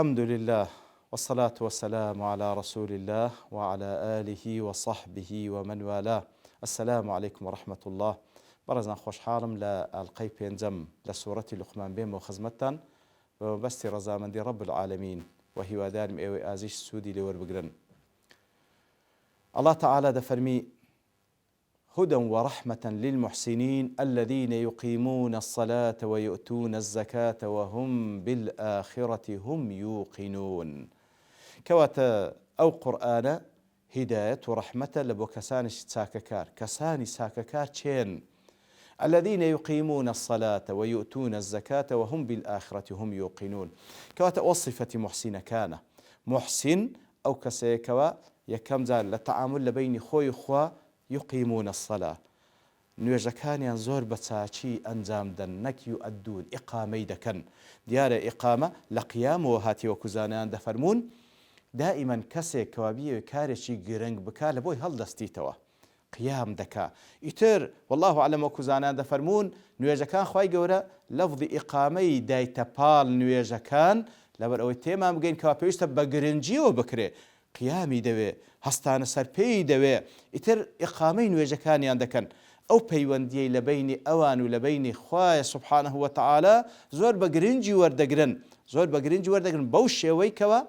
الحمد لله والصلاة والسلام على رسول الله وعلى آله وصحبه ومن والاه. السلام عليكم ورحمة الله. برزنا خوش حالم لألقي بينجم لسورة لقمان بين وخزمتان وبستي رزامن دي رب العالمين وهي ودارم ايوي آزيش سودي لور بقرن. الله تعالى دفرمي هدى ورحمة للمحسنين الذين يقيمون الصلاة ويؤتون الزكاة وهم بالآخرة هم يوقنون. كواتا أو قرآن هداية ورحمة لبو كسانش ساككار كساني ساككار تشين الذين يقيمون الصلاة ويؤتون الزكاة وهم بالآخرة هم يوقنون. كواتا وصفة محسن كان محسن أو كسيكوا يكم زال للتعامل لبين خوي خوا يقيمون الصلاة نوێژەکانیان زۆر بە چاچی ئەنجام دەن نەک يؤدون ئیقامەی دەکەن. دیارە ئیقامە لە قیامەوە هاتیوە کوزانیان دەفەرمون دائیمەن کەسێک کەوا بیەوێ کارێکی گرنگ بکا لە بۆی هەڵدەستیتەوە قیام دەکا. ئیتر والله ئەعلەم وەکو زانیان دەفەرمون نوێژەکان خوای گەورە لەفظی ئیقامەی دایتە پاڵ نوێژەکان لەبەر ئەوەی تێمان بگەین کەوا پێویستە بە گرنگیەوە بکرێ قیامی دەوێ هەستانە سەرپێی دەوێ ئیتر ئیقامەی نوێژەکانیان دەکەن. ئەو پەیوەندیەی لە بینی ئەوان و لە بینی خوای سبحانه وتعالى زۆر بە گرنگی وەردەگرن بەو شێوەی کەوە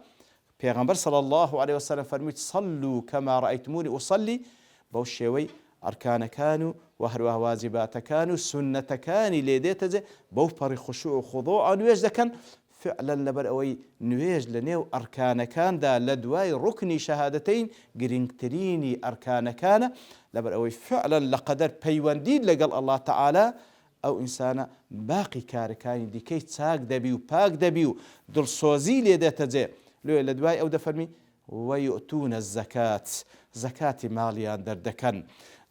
پێغەمبەر صلی الله عليه وسلم فەرمووی صلوا كما رأيتموني أصلي بەو شێوەی ئەرکانەکان و هەروەها واجباتەکان و سنەتەکانی لێ دێتە جێ بەو پەڕی خشوع و خضوع نوێژ دەکەن. فعلا لەبەر ئەوەی نوێژ لە نێو ئەرکانەکاندا لە دوای ڕوکنی شەهادەتەین گرنگترینی ئەرکانەکانە لەبەر ئەوەی فعلا لە قەدەر پەیوەندید لەگەڵ الله تعالى ئەو ئینسانە باقی کارەکانی دیکەی چاک دەبی و پاک دەبی و دڵسۆزی لێ دێتە جێ. لە دوای ئەو دەفەرمی وەیؤتونە الزەکات زەکاتی ماڵیان دەردەکەن.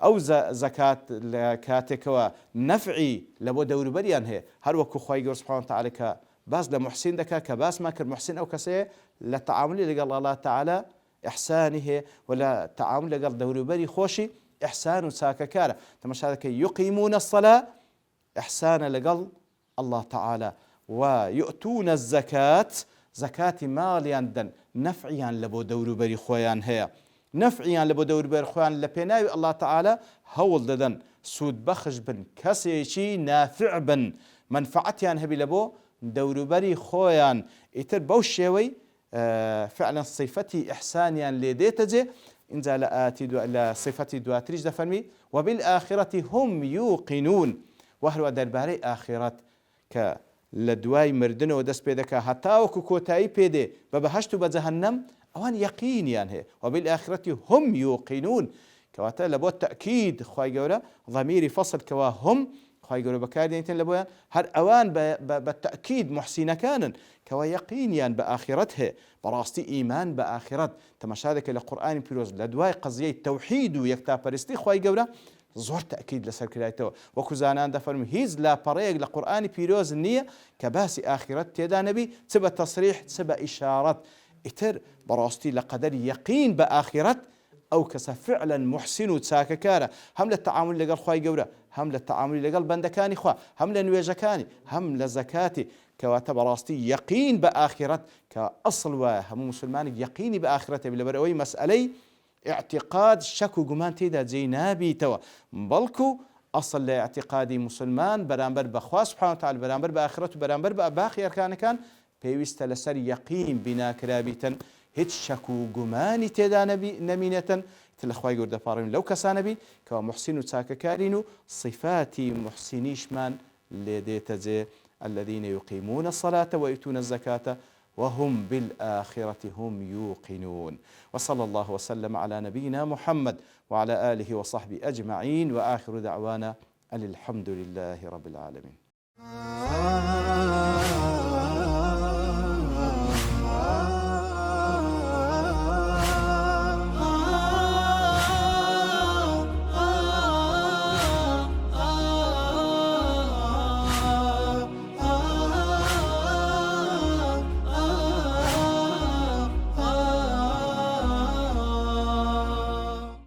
ئەو زەکات لە کاتێکەوە نەفعی لە بۆ دەوروبەریان هەیە هەروەکو خوای گەورە سبحانه وتعالى کە باس لە محسین دەکا کە باسمان کرد محسین ئەو کەسەیە لە تەعاملی لەگەڵ الله تعالى ئیحسانی هەیە و لە تەعامل لەگەڵ دەوروبەری خۆشی ئیحسان و چاکەکارە. تەماشا دەکەی یقیمون الصلاة ئیحسانە لەگەڵ الله تعالى و یؤتونە الزەکات زەکاتی ماڵیان دەن نەفعیان لە بۆ دەوروبەری خۆیان هەیە نەفعیان لە بۆ دەوروبەری خۆیان لە پێناوی الله تعالى هەوڵ دەدەن سوود بەخش بن کەسێکی نافع بن منفعەتیان هەبی لە بۆ دەوروبەری خۆیان. ئیتر بەو شێوەی فعلا صفەتی ئیحسانیان لێ دێتە جێ. اینجا لە صفەتی دواتریش دەفەرمی وبالآخرة هم يوقنون و هەروە دەربارەی ئاخرەت کە لە دوای مردنەوە دەست پێ دەکا هەتاوەکو کۆتایی پێدێ بە بەهەشت و بە جەهەنەم ئەوان یەقینیان هەیە وبالآخرة هم يوقنون کەواتە لە بۆ تەئکید خوای گەورە ضەمیری فەسڵ کەوا هم خوای گەورە بەکاردێنێتن لە بۆیان هەر ئەوان بە تەئکید محسینەکانن کەوا یەقینیان بە ئاخرەت هەیە بەڕاستی ئیمان بە ئاخرەت. تەماشا دەکەی لە قورئانی پیرۆز لە دوای قەزیەی تەوحید و یەکتاپەرستی خوای گەورە زۆر تەئکید لەسەر کرایەوە. وەکو زانان دەفەرمون هیچ لاپەڕەیەک لە قورئانی پیرۆز نییە کە باسی ئاخرەت تێدا نەبی چ بە تەسریح چ بە ئیشارەت. ئیتر بەڕاستی لە قەدەر یەقین بە ئاخرەت ئەو کەسە فعلا محسن و چاکەکارە هەم لە تەعامل لەگەڵ خوای گەورە هەم لە تەعاملی لەگەڵ بەندەکانی خوا هەم لە نوێژەکانی هەم لە زەکاتی کەواتە بەڕاستی یەقین بە ئاخرەت کە ئەسڵ وایە هەموو مسلمانێک یەقینی بە ئاخرەت هەبێت لەبەر ئەوەی مەسئلەی اعتقاد شەک و گومان تێدا جێی نابیتەوە بەڵکو ئەسڵ لە اعتقادی مسلمان بەرامبەر بە خوا سبحانه وتعالى بەرامبەر بە ئاخرەت و بەرامبەر بە باقی ئەرکانەکان پێویستە لەسەر یەقین بیناکرابیتن هیچ شەک و گومانی تێدا نەمینێتن. لە خوای گەورە دەپاڕین لەو کەسانە بین کەوا محسین و چاکەکارین و صفاتی محسینیشمان لێ دێتە جێ الذين يقيمون الصلاة ويؤتون الزكاة وهم بالآخرة هم يوقنون. وصلى الله وسلم على نبينا محمد وعلى آله وصحبه أجمعين وآخر دعوانا أن الحمد لله رب العالمين.